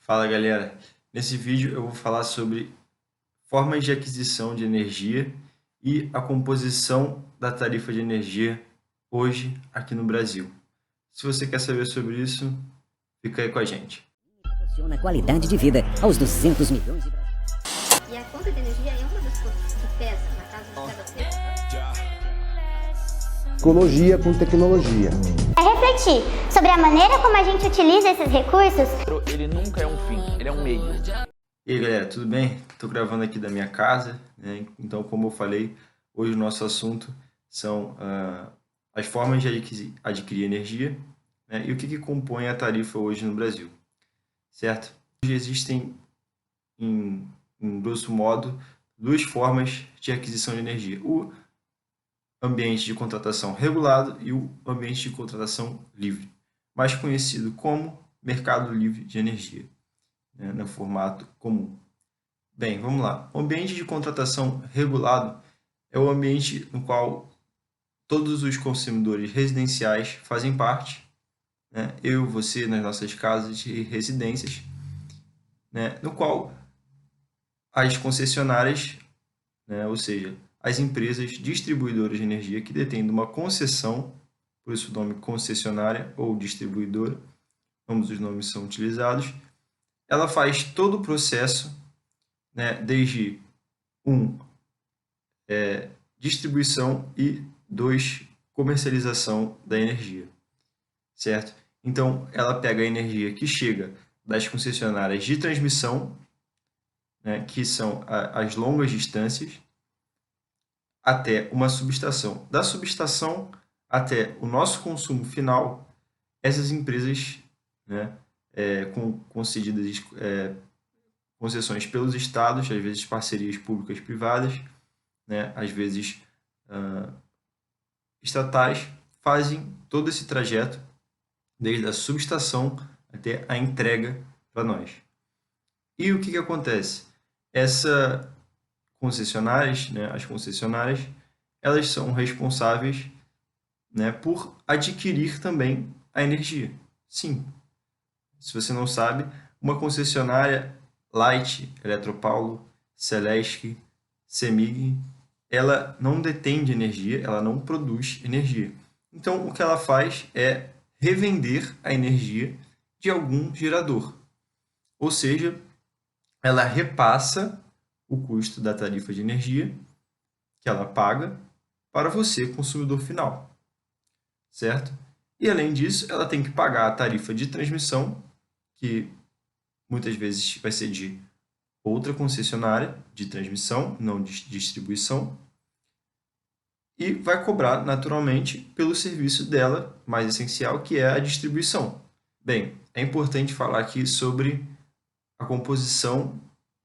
Fala galera, nesse vídeo eu vou falar sobre formas de aquisição de energia e a composição da tarifa de energia hoje aqui no Brasil. Se você quer saber sobre isso, fica aí com a gente. Proporciona qualidade de vida aos 200 milhões de brasileiros. E a conta de energia é uma das contas que pesa na casa de cada um. Ecologia com tecnologia. É refletir sobre a maneira como a gente utiliza esses recursos. Ele nunca é um fim, ele é um meio. E aí galera, tudo bem? Estou gravando aqui da minha casa, né? Então, como eu falei, hoje o nosso assunto são as formas de adquirir energia, né? E o que compõe a tarifa hoje no Brasil, certo? Hoje existem, em grosso modo, duas formas de aquisição de energia: o ambiente de contratação regulado e o ambiente de contratação livre, mais conhecido como mercado livre de energia, né, no formato comum. Bem, vamos lá. O ambiente de contratação regulado é o ambiente no qual todos os consumidores residenciais fazem parte, né, eu, você, nas nossas casas e residências, né, no qual as concessionárias, né, ou seja, as empresas distribuidoras de energia que detêm uma concessão, por isso o nome concessionária ou distribuidora, ambos os nomes são utilizados, ela faz todo o processo, né, desde distribuição e 2, comercialização da energia, certo? Então, ela pega a energia que chega das concessionárias de transmissão, né, que são as longas distâncias, até uma subestação. Da subestação até o nosso consumo final, essas empresas, né, concedidas concessões pelos estados, às vezes parcerias públicas privadas, né, às vezes estatais, fazem todo esse trajeto desde a subestação até a entrega para nós. E o que acontece? Essas concessionárias, né, as concessionárias, elas são responsáveis, né, por adquirir também a energia. Sim, se você não sabe, uma concessionária Light, Eletropaulo, Celesc, Cemig, ela não detém de energia, ela não produz energia. Então, o que ela faz é revender a energia de algum gerador. Ou seja, ela repassa o custo da tarifa de energia que ela paga para você, consumidor final, certo? E, além disso, ela tem que pagar a tarifa de transmissão, que muitas vezes vai ser de outra concessionária de transmissão, não de distribuição, e vai cobrar, naturalmente, pelo serviço dela mais essencial, que é a distribuição. Bem, é importante falar aqui sobre a composição,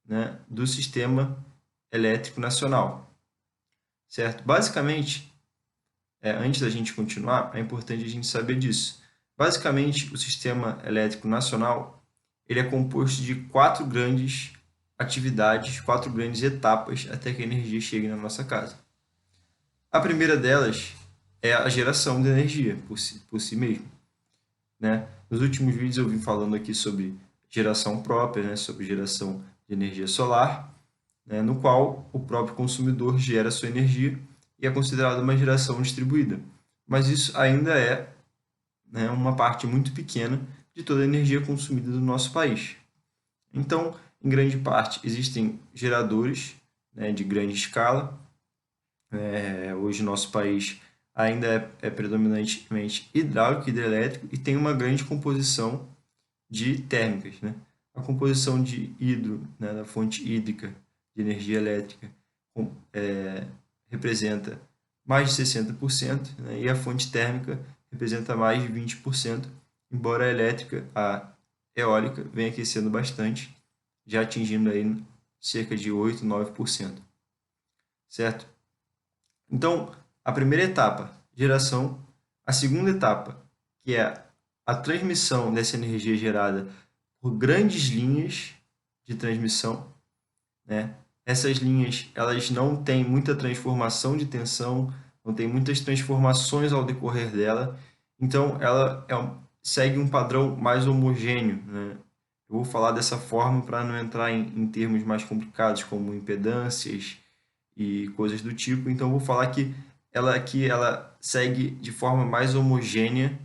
né, do Sistema Elétrico Nacional, certo? Basicamente, antes da gente continuar, é importante a gente saber disso. Basicamente, o Sistema Elétrico Nacional ele é composto de 4 grandes atividades, 4 grandes etapas até que a energia chegue na nossa casa. A primeira delas é a geração de energia por si mesmo, né? Nos últimos vídeos eu vim falando aqui sobre geração própria, né, sobre geração de energia solar, né, no qual o próprio consumidor gera sua energia e é considerado uma geração distribuída. Mas isso ainda é, né, uma parte muito pequena de toda a energia consumida do nosso país. Então, em grande parte, existem geradores, né, de grande escala. Hoje, nosso país ainda é predominantemente hidráulico e hidrelétrico e tem uma grande composição de térmicas, né? A composição de hidro, né, da fonte hídrica de energia elétrica representa mais de 60%, né, e a fonte térmica representa mais de 20%, embora a elétrica, a eólica, venha aquecendo bastante, já atingindo aí cerca de 8, 9%, certo? Então, a primeira etapa, geração. A segunda etapa, que é a transmissão dessa energia gerada por grandes linhas de transmissão, né? Essas linhas elas não têm muita transformação de tensão, não tem muitas transformações ao decorrer dela, então ela segue um padrão mais homogêneo, né? Eu vou falar dessa forma para não entrar em termos mais complicados, como impedâncias e coisas do tipo. Então, eu vou falar que ela segue de forma mais homogênea,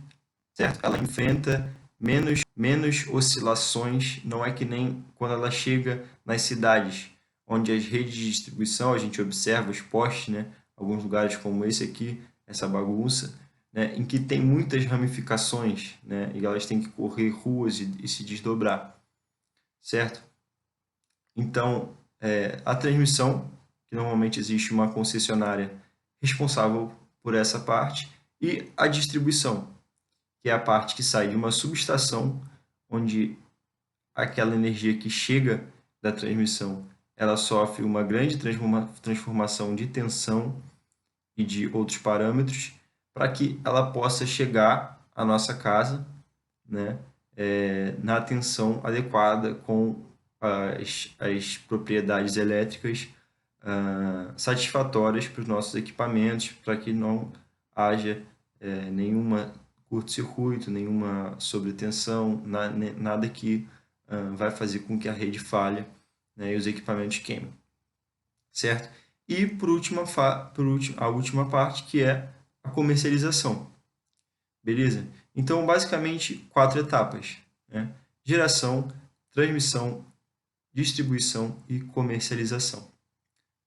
certo? Ela enfrenta menos oscilações, não é que nem quando ela chega nas cidades, onde as redes de distribuição, a gente observa os postes, né? Alguns lugares como esse aqui, essa bagunça, né? Em que tem muitas ramificações, né? E elas têm que correr ruas e se desdobrar, certo? Então, a transmissão, que normalmente existe uma concessionária responsável por essa parte, e a distribuição, que é a parte que sai de uma subestação, onde aquela energia que chega da transmissão, ela sofre uma grande transformação de tensão e de outros parâmetros, para que ela possa chegar à nossa casa, né, na tensão adequada, com as propriedades elétricas satisfatórias para os nossos equipamentos, para que não haja nenhuma curto-circuito, nenhuma sobretensão, nada que vai fazer com que a rede falhe, né, e os equipamentos queimem, certo? E por último, a última parte, que é a comercialização, beleza? Então, basicamente, 4 etapas, né? Geração, transmissão, distribuição e comercialização,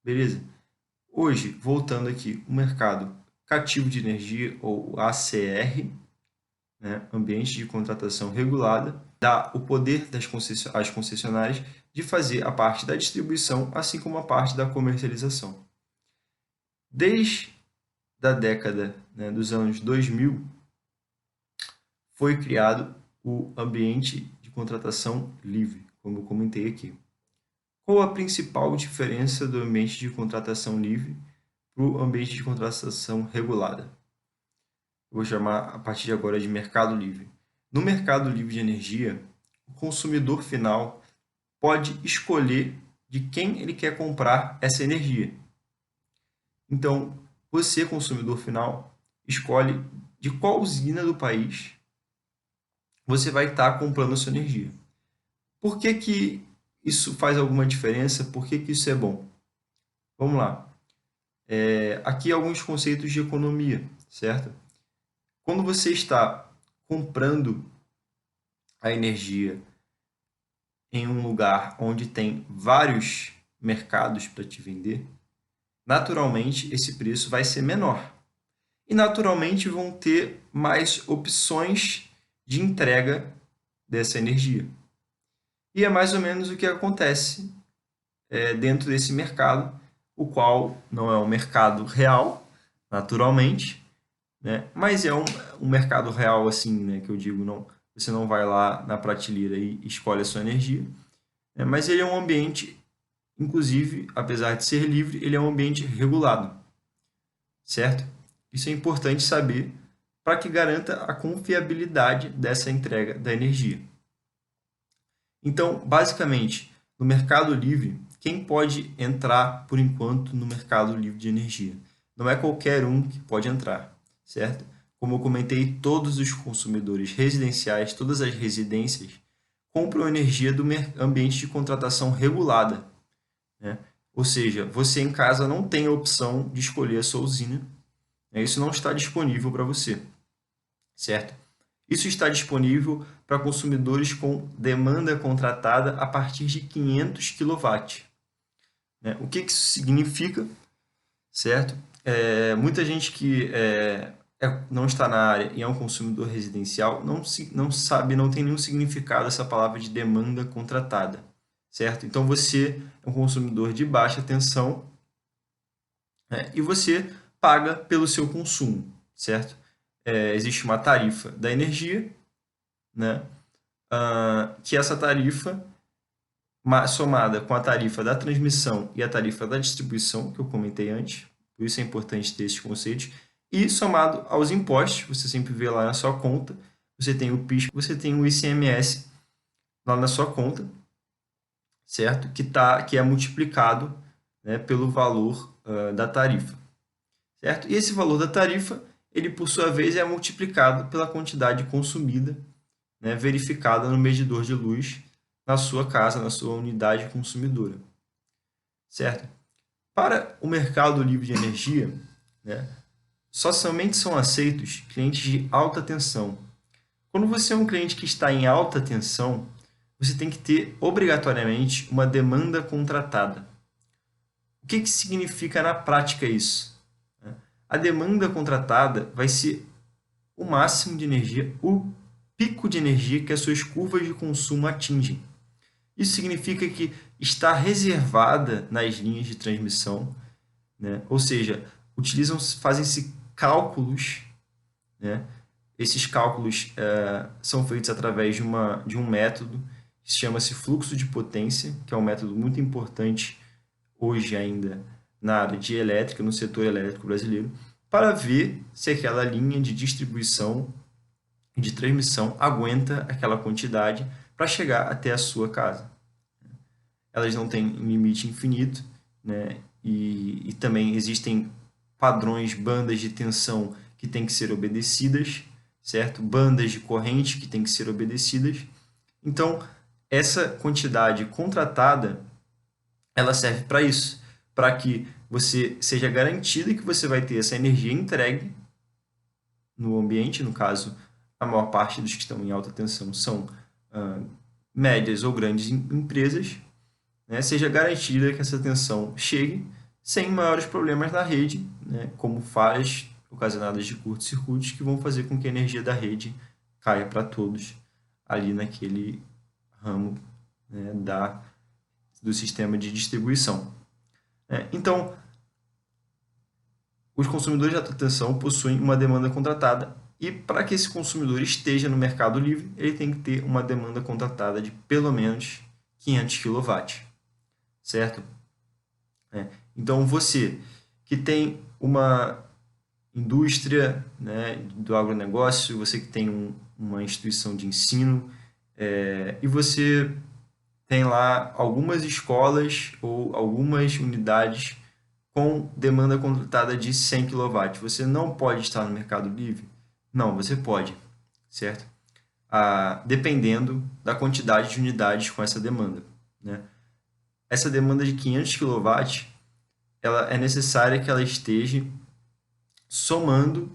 beleza? Hoje, voltando aqui, o mercado cativo de energia, ou ACR, né, ambiente de contratação regulada, dá o poder às concessionárias de fazer a parte da distribuição, assim como a parte da comercialização. Desde a década, né, dos anos 2000, foi criado o ambiente de contratação livre, como eu comentei aqui. Qual a principal diferença do ambiente de contratação livre para o ambiente de contratação regulada? Eu vou chamar a partir de agora de mercado livre. No mercado livre de energia, o consumidor final pode escolher de quem ele quer comprar essa energia. Então, você, consumidor final, escolhe de qual usina do país você vai estar comprando a sua energia. Por que que isso faz alguma diferença? Por que que isso é bom? Vamos lá. Aqui alguns conceitos de economia, certo? Quando você está comprando a energia em um lugar onde tem vários mercados para te vender, naturalmente esse preço vai ser menor. E naturalmente vão ter mais opções de entrega dessa energia. E é mais ou menos o que acontece dentro desse mercado, o qual não é um mercado real, naturalmente, né? Mas é um mercado real, assim, né, que eu digo, não, você não vai lá na prateleira e escolhe a sua energia, né? Mas ele é um ambiente, inclusive, apesar de ser livre, ele é um ambiente regulado, certo? Isso é importante saber para que garanta a confiabilidade dessa entrega da energia. Então, basicamente, no mercado livre, quem pode entrar, por enquanto, no mercado livre de energia? Não é qualquer um que pode entrar, certo? Como eu comentei, todos os consumidores residenciais, todas as residências, compram energia do ambiente de contratação regulada, né? Ou seja, você em casa não tem a opção de escolher a sua usina, né? Isso não está disponível para você, certo? Isso está disponível para consumidores com demanda contratada a partir de 500 kW. Né? O que isso significa, certo? Muita gente que não está na área e é um consumidor residencial não sabe, não tem nenhum significado essa palavra de demanda contratada, certo? Então você é um consumidor de baixa tensão, né? E você paga pelo seu consumo, certo? Existe uma tarifa da energia, né? Que essa tarifa, somada com a tarifa da transmissão e a tarifa da distribuição, que eu comentei antes, por isso é importante ter esses conceitos, e somado aos impostos, você sempre vê lá na sua conta, você tem o PIS, você tem o ICMS lá na sua conta, certo? Que é multiplicado, né, pelo valor da tarifa, certo? E esse valor da tarifa, ele por sua vez é multiplicado pela quantidade consumida, né, verificada no medidor de luz na sua casa, na sua unidade consumidora, certo? Para o mercado livre de energia, né, somente são aceitos clientes de alta tensão. Quando você é um cliente que está em alta tensão, você tem que ter obrigatoriamente uma demanda contratada. O que significa na prática isso? A demanda contratada vai ser o máximo de energia, o pico de energia que as suas curvas de consumo atingem. Isso significa que está reservada nas linhas de transmissão, né? Ou seja, fazem-se cálculos, né? Esses cálculos são feitos através de um método que chama-se fluxo de potência, que é um método muito importante hoje ainda na área de elétrica, no setor elétrico brasileiro, para ver se aquela linha de distribuição e de transmissão aguenta aquela quantidade para chegar até a sua casa. Elas não têm limite infinito, né? E também existem padrões, bandas de tensão que têm que ser obedecidas, certo? Bandas de corrente que têm que ser obedecidas. Então, essa quantidade contratada, ela serve para isso, para que você seja garantido que você vai ter essa energia entregue no ambiente. No caso, a maior parte dos que estão em alta tensão são médias ou grandes empresas, né? Seja garantida que essa tensão chegue sem maiores problemas na rede, né? Como falhas ocasionadas de curto-circuitos que vão fazer com que a energia da rede caia para todos ali naquele ramo, né, do sistema de distribuição. Então, os consumidores de alta tensão possuem uma demanda contratada e para que esse consumidor esteja no mercado livre, ele tem que ter uma demanda contratada de pelo menos 500 kW, certo? Então, você que tem uma indústria, né, do agronegócio, você que tem uma instituição de ensino, e você tem lá algumas escolas ou algumas unidades com demanda contratada de 100 kW. Você não pode estar no mercado livre? Não, você pode, certo? Dependendo da quantidade de unidades com essa demanda, né? Essa demanda de 500 kW, ela é necessária que ela esteja somando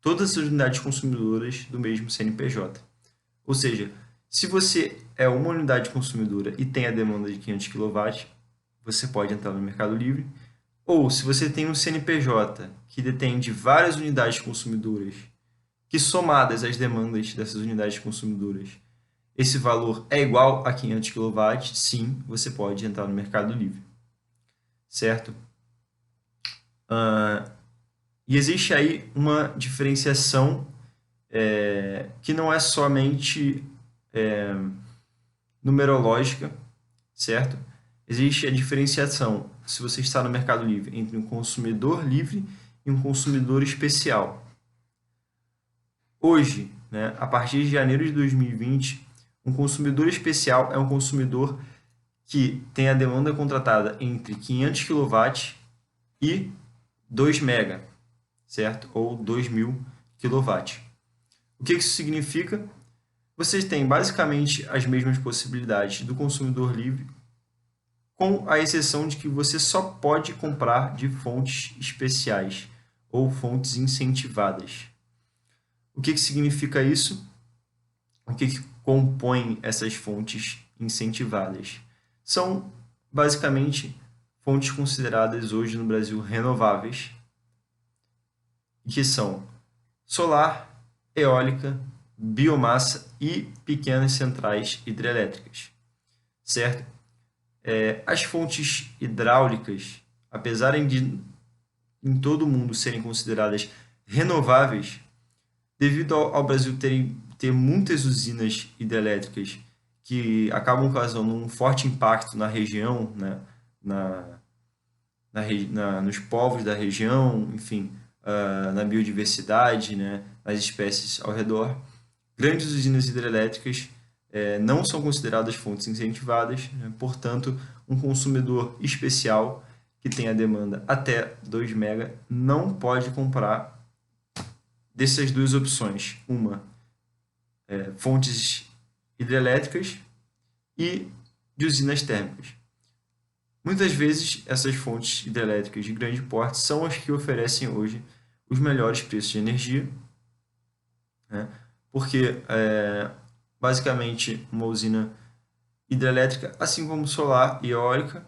todas as unidades consumidoras do mesmo CNPJ. Ou seja, se você é uma unidade consumidora e tem a demanda de 500 kW, você pode entrar no Mercado Livre. Ou se você tem um CNPJ que detém de várias unidades consumidoras, que somadas as demandas dessas unidades consumidoras, esse valor é igual a 500 kW, sim, você pode entrar no Mercado Livre. Certo? E existe aí uma diferenciação que não é somente numerológica, certo? Existe a diferenciação, se você está no Mercado Livre, entre um consumidor livre e um consumidor especial. Hoje, né, a partir de janeiro de 2020, um consumidor especial é um consumidor que tem a demanda contratada entre 500 kW e 2 MB, certo? Ou 2.000 kW. O que isso significa? Vocês têm basicamente as mesmas possibilidades do consumidor livre, com a exceção de que você só pode comprar de fontes especiais ou fontes incentivadas. O que significa isso? O que compõe essas fontes incentivadas? São basicamente fontes consideradas hoje no Brasil renováveis, que são solar, eólica, biomassa e pequenas centrais hidrelétricas, certo? As fontes hidráulicas, apesar de em todo o mundo serem consideradas renováveis, devido ao Brasil ter muitas usinas hidrelétricas que acabam causando um forte impacto na região, né? Nos povos da região, enfim, na biodiversidade, né? Nas espécies ao redor. Grandes usinas hidrelétricas não são consideradas fontes incentivadas, né? Portanto, um consumidor especial que tem a demanda até 2 MB não pode comprar dessas duas opções. Uma, fontes hidrelétricas e de usinas térmicas. Muitas vezes, essas fontes hidrelétricas de grande porte são as que oferecem hoje os melhores preços de energia, né? Porque, basicamente, uma usina hidrelétrica, assim como solar e eólica,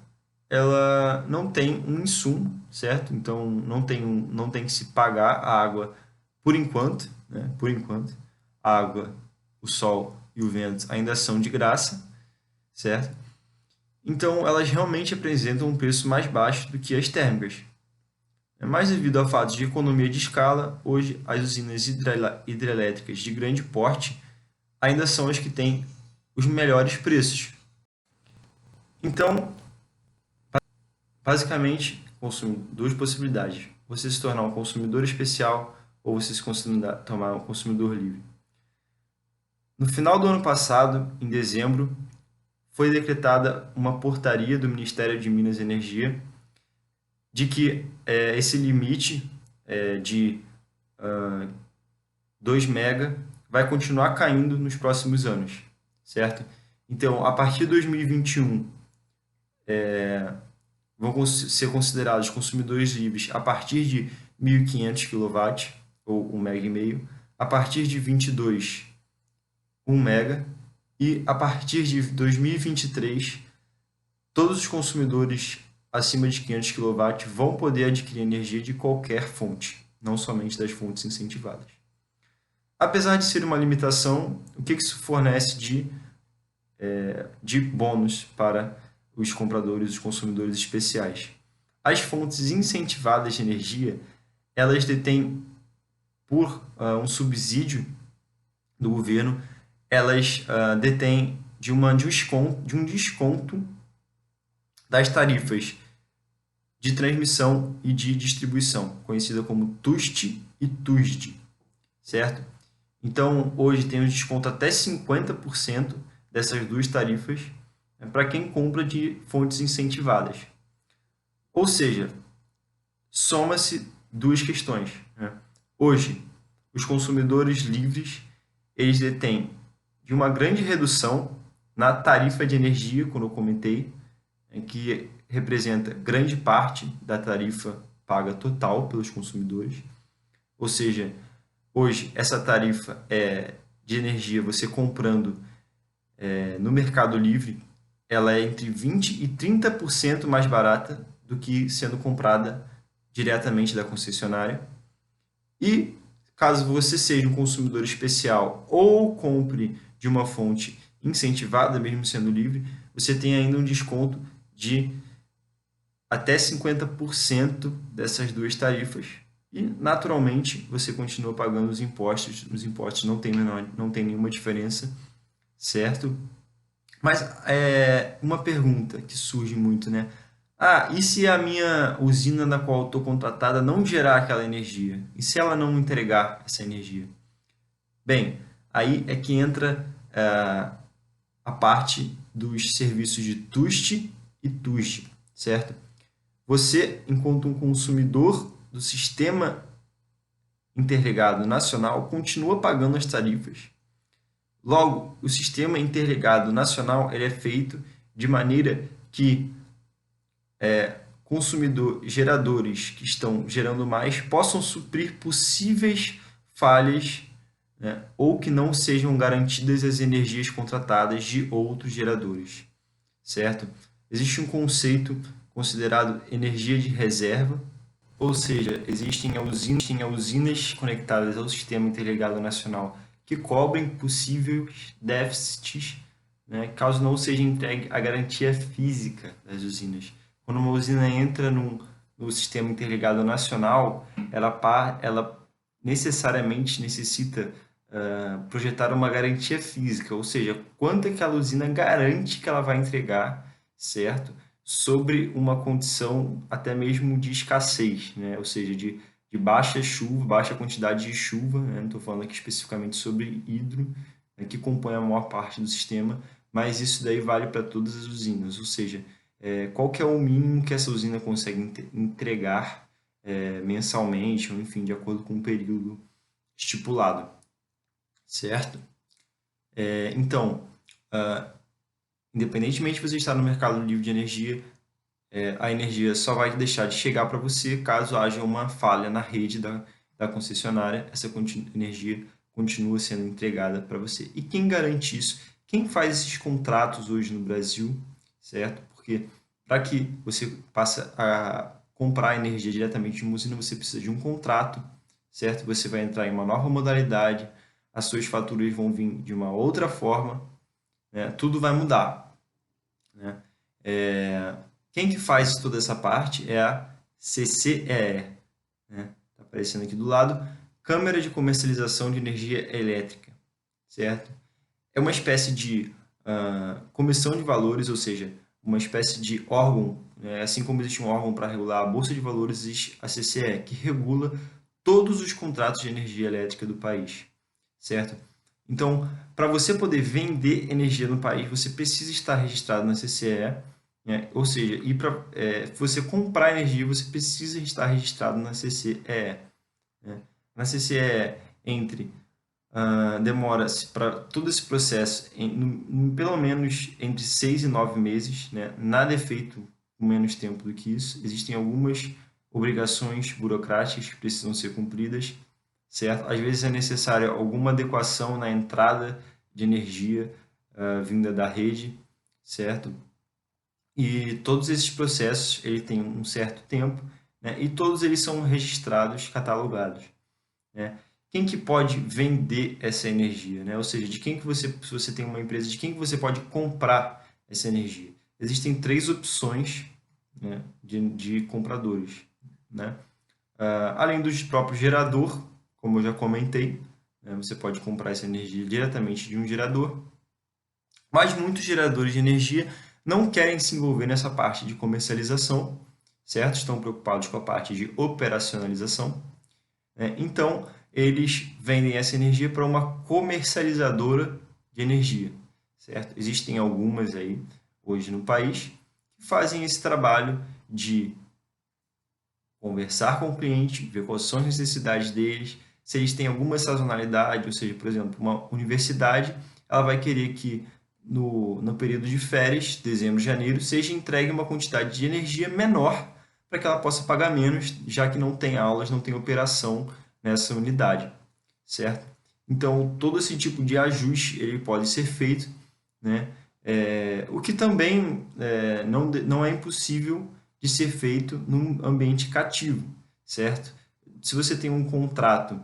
ela não tem um insumo, certo? Então, não tem que se pagar a água por enquanto, né? Por enquanto, a água, o sol e o vento ainda são de graça, certo? Então, elas realmente apresentam um preço mais baixo do que as térmicas. Mas devido ao fato de economia de escala, hoje as usinas hidrelétricas de grande porte ainda são as que têm os melhores preços. Então, basicamente, duas possibilidades: você se tornar um consumidor especial ou você se tornar um consumidor livre. No final do ano passado, em dezembro, foi decretada uma portaria do Ministério de Minas e Energia de que esse limite de 2 mega vai continuar caindo nos próximos anos, certo? Então, a partir de 2021, vão ser considerados consumidores livres a partir de 1.500 kW, ou 1,5 MB, a partir de 22, 1 MB, e a partir de 2023, todos os consumidores acima de 500 kW vão poder adquirir energia de qualquer fonte, não somente das fontes incentivadas. Apesar de ser uma limitação, o que isso fornece de bônus para os compradores, os consumidores especiais? As fontes incentivadas de energia, elas detêm, por um subsídio do governo, elas detêm de um desconto das tarifas de transmissão e de distribuição, conhecida como TUST e TUSD, certo? Então, hoje tem um desconto até 50% dessas duas tarifas, para quem compra de fontes incentivadas. Ou seja, soma-se duas questões, né? Hoje, os consumidores livres, eles detêm de uma grande redução na tarifa de energia, como eu comentei, que representa grande parte da tarifa paga total pelos consumidores. Ou seja, hoje essa tarifa de energia, você comprando no Mercado Livre, ela é entre 20% e 30% mais barata do que sendo comprada diretamente da concessionária. E caso você seja um consumidor especial ou compre de uma fonte incentivada, mesmo sendo livre, você tem ainda um desconto de até 50% dessas duas tarifas. E, naturalmente, você continua pagando os impostos. Os impostos não tem nenhuma diferença, certo? Mas uma pergunta que surge muito, né? E se a minha usina na qual eu estou contratada não gerar aquela energia? E se ela não entregar essa energia? Bem, aí é que entra a parte dos serviços de TUST e TUSD, certo? Você, enquanto um consumidor do Sistema Interligado Nacional, continua pagando as tarifas. Logo, o Sistema Interligado Nacional ele é feito de maneira que geradores que estão gerando mais possam suprir possíveis falhas, né, ou que não sejam garantidas as energias contratadas de outros geradores, certo? Existe um conceito considerado energia de reserva, ou seja, existem usinas conectadas ao Sistema Interligado Nacional que cobrem possíveis déficits, né, caso não seja entregue a garantia física das usinas. Quando uma usina entra no Sistema Interligado Nacional, ela necessariamente necessita projetar uma garantia física, ou seja, quanto aquela usina garante que ela vai entregar, certo? Sobre uma condição até mesmo de escassez, né? Ou seja, de baixa chuva, baixa quantidade de chuva, né? Não estou falando aqui especificamente sobre hidro, né, que compõe a maior parte do sistema, mas isso daí vale para todas as usinas, ou seja, qual que é o mínimo que essa usina consegue entregar mensalmente, ou enfim, de acordo com o período estipulado, certo? Então, independentemente de você estar no mercado livre de energia, a energia só vai deixar de chegar para você caso haja uma falha na rede da concessionária. Essa energia continua sendo entregada para você. E quem garante isso? Quem faz esses contratos hoje no Brasil, certo? Porque para que você passe a comprar energia diretamente de uma usina, você precisa de um contrato, certo? Você vai entrar em uma nova modalidade, as suas faturas vão vir de uma outra forma, né? Tudo vai mudar, né? Quem que faz toda essa parte é a CCEE, né? Está aparecendo aqui do lado, Câmara de Comercialização de Energia Elétrica, certo? É uma espécie de comissão de valores, ou seja, uma espécie de órgão, né? Assim como existe um órgão para regular a Bolsa de Valores, existe a CCEE, que regula todos os contratos de energia elétrica do país, certo? Então, para você poder vender energia no país, você precisa estar registrado na CCEE, né? Ou seja, e para você comprar energia, você precisa estar registrado na CCEE, né? Na CCEE, demora-se para todo esse processo pelo menos entre 6 e 9 meses, né? Nada é feito com menos tempo do que isso. Existem algumas obrigações burocráticas que precisam ser cumpridas, certo? Às vezes é necessária alguma adequação na entrada de energia vinda da rede, certo? E todos esses processos ele tem um certo tempo, né? E todos eles são registrados, catalogados, né? Quem que pode vender essa energia, né? Ou seja, de quem que você, se você tem uma empresa, de quem que você pode comprar essa energia? Existem 3 opções, né, de compradores, né? Além do próprio gerador, como eu já comentei, né, você pode comprar essa energia diretamente de um gerador, mas muitos geradores de energia não querem se envolver nessa parte de comercialização, certo? Estão preocupados com a parte de operacionalização, né? Então, eles vendem essa energia para uma comercializadora de energia, certo? Existem algumas aí hoje no país que fazem esse trabalho de conversar com o cliente, ver quais são as necessidades deles, se eles têm alguma sazonalidade, ou seja, por exemplo, uma universidade, ela vai querer que no período de férias, dezembro, janeiro, seja entregue uma quantidade de energia menor para que ela possa pagar menos, já que não tem aulas, não tem operação nessa unidade, certo? Então, todo esse tipo de ajuste ele pode ser feito, né? O que também não é impossível de ser feito num ambiente cativo, certo? Se você tem um contrato,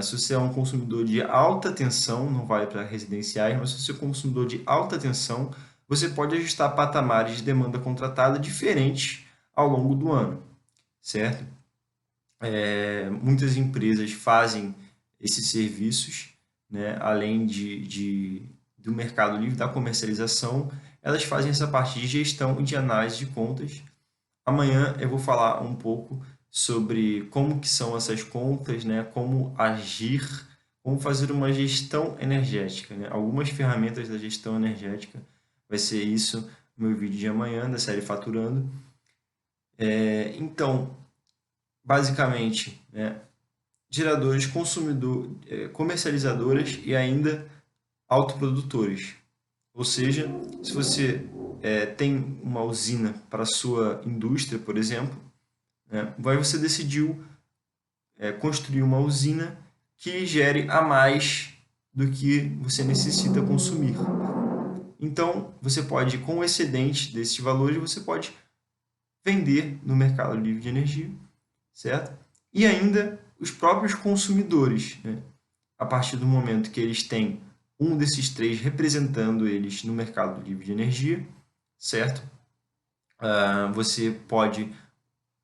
se você é um consumidor de alta tensão, não vale para residenciais, mas se você é um consumidor de alta tensão, você pode ajustar patamares de demanda contratada diferentes ao longo do ano, certo? Muitas empresas fazem esses serviços, né? Além do mercado livre, da comercialização, elas fazem essa parte de gestão e de análise de contas. Amanhã eu vou falar um pouco sobre como que são essas contas, né? Como agir, como fazer uma gestão energética, né? Algumas ferramentas da gestão energética, vai ser isso no meu vídeo de amanhã, da série Faturando. Então, basicamente, né, geradores, comercializadoras e ainda autoprodutores. Ou seja, se você tem uma usina para a sua indústria, por exemplo, né, você decidiu construir uma usina que gere a mais do que você necessita consumir. Então, você pode, com o excedente desses valores, você pode vender no mercado livre de energia, certo? E ainda os próprios consumidores, né? A partir do momento que eles têm um desses 3 representando eles no mercado livre de energia, certo? Você pode,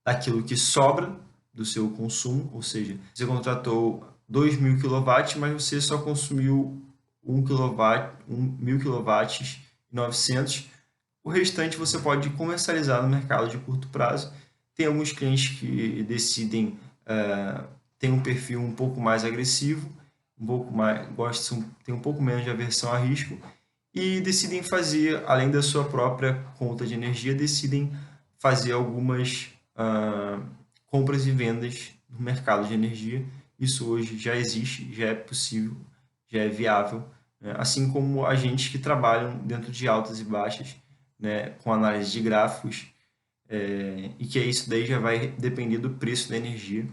daquilo que sobra do seu consumo, ou seja, você contratou 2.000 kW, mas você só consumiu 1.000 kW e 900, o restante você pode comercializar no mercado de curto prazo. Tem alguns clientes que decidem ter um perfil um pouco mais agressivo, tem um pouco menos de aversão a risco e decidem fazer, além da sua própria conta de energia, decidem fazer algumas compras e vendas no mercado de energia. Isso hoje já existe, já é possível, já é viável, né? Assim como agentes que trabalham dentro de altas e baixas, né, com análise de gráficos, e que isso daí já vai depender do preço da energia,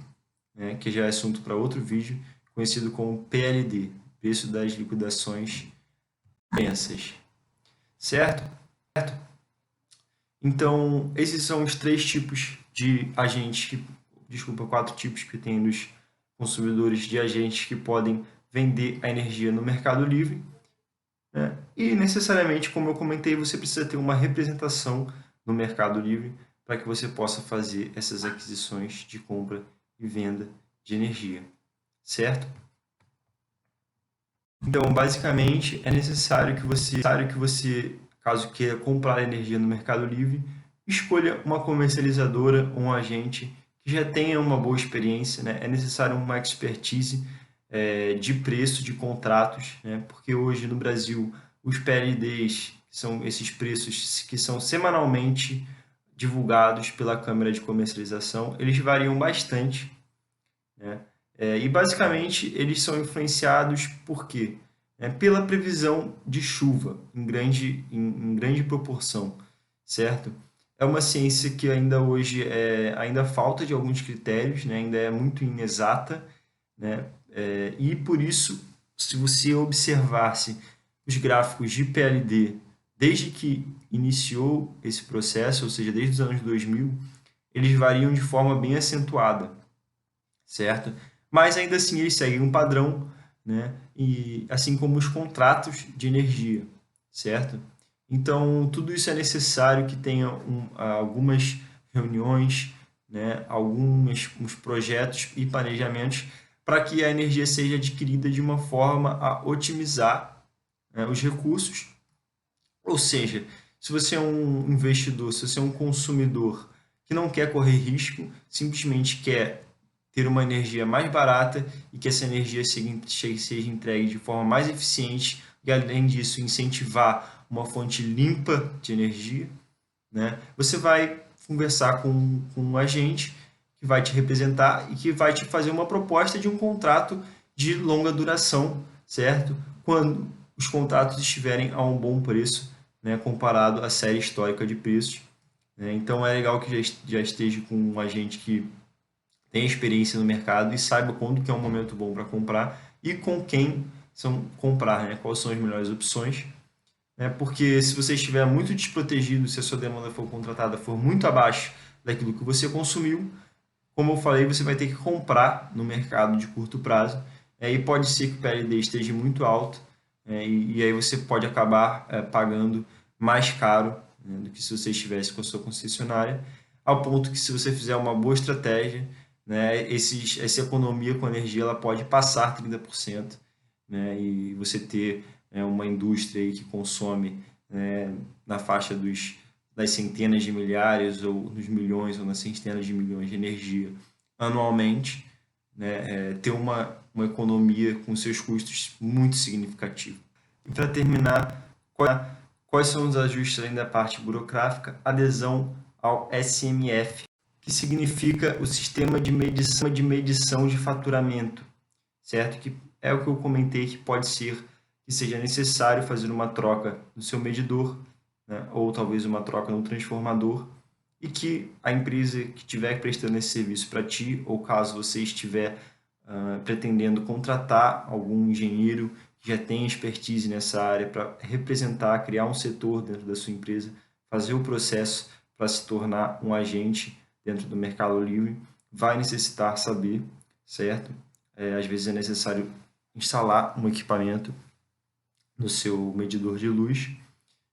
né, que já é assunto para outro vídeo, conhecido como PLD, preço das liquidações densas, certo? Então, esses são os 3 tipos de agentes, quatro tipos que tem dos consumidores de agentes que podem vender a energia no Mercado Livre, né? E necessariamente, como eu comentei, você precisa ter uma representação no Mercado Livre para que você possa fazer essas aquisições de compra e venda de energia, certo? Então, basicamente, é necessário que você, caso queira comprar energia no Mercado Livre, escolha uma comercializadora ou um agente que já tenha uma boa experiência, né? É necessário uma expertise de preço de contratos, né? Porque hoje no Brasil os PLDs, que são esses preços que são semanalmente divulgados pela Câmara de Comercialização, eles variam bastante, né? E basicamente eles são influenciados por quê? Pela previsão de chuva em grande proporção, certo? É uma ciência que ainda hoje ainda falta de alguns critérios, né? Ainda é muito inexata, né? E por isso, se você observasse os gráficos de PLD desde que iniciou esse processo, ou seja, desde os anos 2000, eles variam de forma bem acentuada, certo? Mas ainda assim eles seguem um padrão, né? E assim como os contratos de energia, certo? Então, tudo isso é necessário que tenha algumas reuniões, né? Uns projetos e planejamentos para que a energia seja adquirida de uma forma a otimizar, né, os recursos. Ou seja, se você é um investidor, se você é um consumidor que não quer correr risco, simplesmente quer ter uma energia mais barata e que essa energia seja entregue de forma mais eficiente e, além disso, incentivar uma fonte limpa de energia, né? Você vai conversar com um agente que vai te representar e que vai te fazer uma proposta de um contrato de longa duração, certo? Quando os contratos estiverem a um bom preço, né, comparado à série histórica de preços, né? Então é legal que já esteja com um agente que tem experiência no mercado e saiba quando que é um momento bom para comprar e com quem comprar, né? Quais são as melhores opções, né? Porque se você estiver muito desprotegido, se a sua demanda for contratada for muito abaixo daquilo que você consumiu, como eu falei, você vai ter que comprar no mercado de curto prazo, e pode ser que o PLD esteja muito alto, e aí você pode acabar pagando mais caro, né, do que se você estivesse com a sua concessionária, ao ponto que se você fizer uma boa estratégia, né, essa economia com energia ela pode passar 30%, né, e você ter uma indústria aí que consome, né, na faixa das centenas de milhares ou dos milhões ou nas centenas de milhões de energia anualmente, né, ter uma economia com seus custos muito significativos. E para terminar, quais são os ajustes além da parte burocrática? Adesão ao SMF, que significa o Sistema de Medição de Faturamento, certo? Que é o que eu comentei, que pode ser que seja necessário fazer uma troca no seu medidor, né, ou talvez uma troca no transformador, e que a empresa que estiver prestando esse serviço para ti, ou caso você estiver pretendendo contratar algum engenheiro que já tem expertise nessa área para representar, criar um setor dentro da sua empresa, fazer o processo para se tornar um agente dentro do Mercado Livre, vai necessitar saber, certo? Às vezes é necessário instalar um equipamento no seu medidor de luz,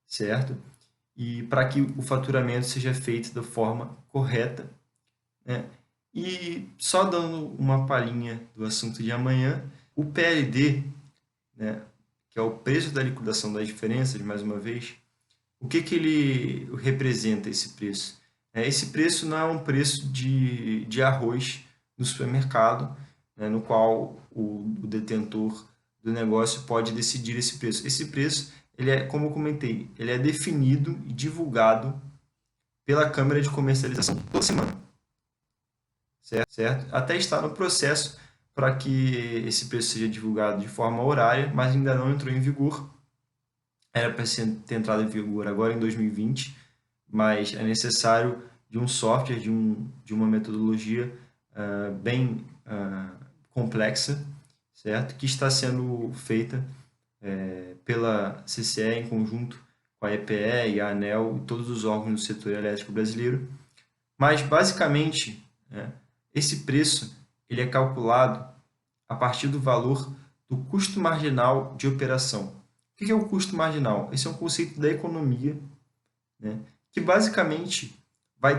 certo? E para que o faturamento seja feito da forma correta, né? E só dando uma palhinha do assunto de amanhã, o PLD, né, que é o preço da liquidação das diferenças, mais uma vez, o que ele representa esse preço? Esse preço não é um preço de arroz no supermercado, né, no qual o detentor do negócio pode decidir esse preço. Esse preço, ele é, como eu comentei, ele é definido e divulgado pela Câmara de Comercialização toda semana, certo? Até estar no processo para que esse preço seja divulgado de forma horária, mas ainda não entrou em vigor. Era para ter entrado em vigor agora em 2020, mas é necessário de um software, de uma metodologia bem complexa, certo? Que está sendo feita pela CCE em conjunto com a EPE e a ANEEL e todos os órgãos do setor elétrico brasileiro. Mas, basicamente, esse preço ele é calculado a partir do valor do custo marginal de operação. O que é o custo marginal? Esse é um conceito da economia, que basicamente vai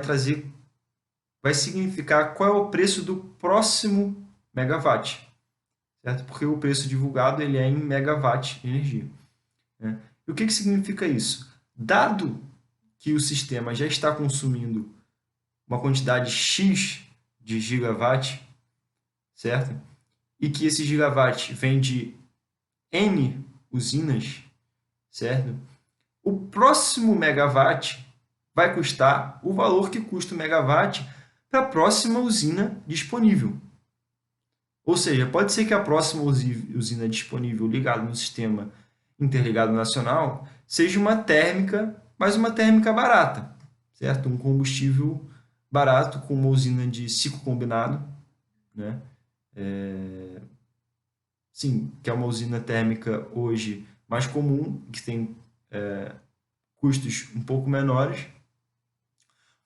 significar qual é o preço do próximo megawatt, certo? Porque o preço divulgado ele é em megawatt de energia. E o que significa isso? Dado que o sistema já está consumindo uma quantidade X de gigawatt, certo? E que esse gigawatt vem de N usinas, certo? O próximo megawatt vai custar o valor que custa o megawatt para a próxima usina disponível. Ou seja, pode ser que a próxima usina disponível ligada no sistema interligado nacional seja uma térmica, mas uma térmica barata, certo? Um combustível barato com uma usina de ciclo combinado, Sim, que é uma usina térmica hoje mais comum, que tem custos um pouco menores.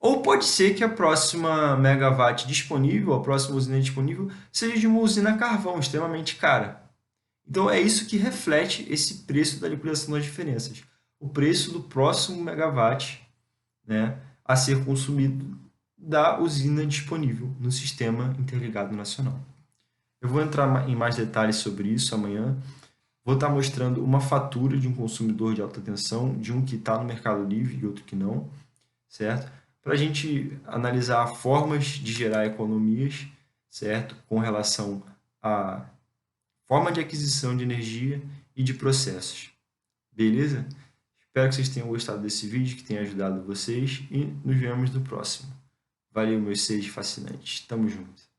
Ou pode ser que a próxima megawatt disponível, a próxima usina disponível, seja de uma usina a carvão extremamente cara. Então é isso que reflete esse preço da liquidação das diferenças. O preço do próximo megawatt a ser consumido da usina disponível no sistema interligado nacional. Eu vou entrar em mais detalhes sobre isso amanhã. Vou estar mostrando uma fatura de um consumidor de alta tensão, de um que está no Mercado Livre e outro que não, certo? Para a gente analisar formas de gerar economias, certo? Com relação à forma de aquisição de energia e de processos. Beleza? Espero que vocês tenham gostado desse vídeo, que tenha ajudado vocês e nos vemos no próximo. Valeu, meus seres fascinantes. Tamo junto.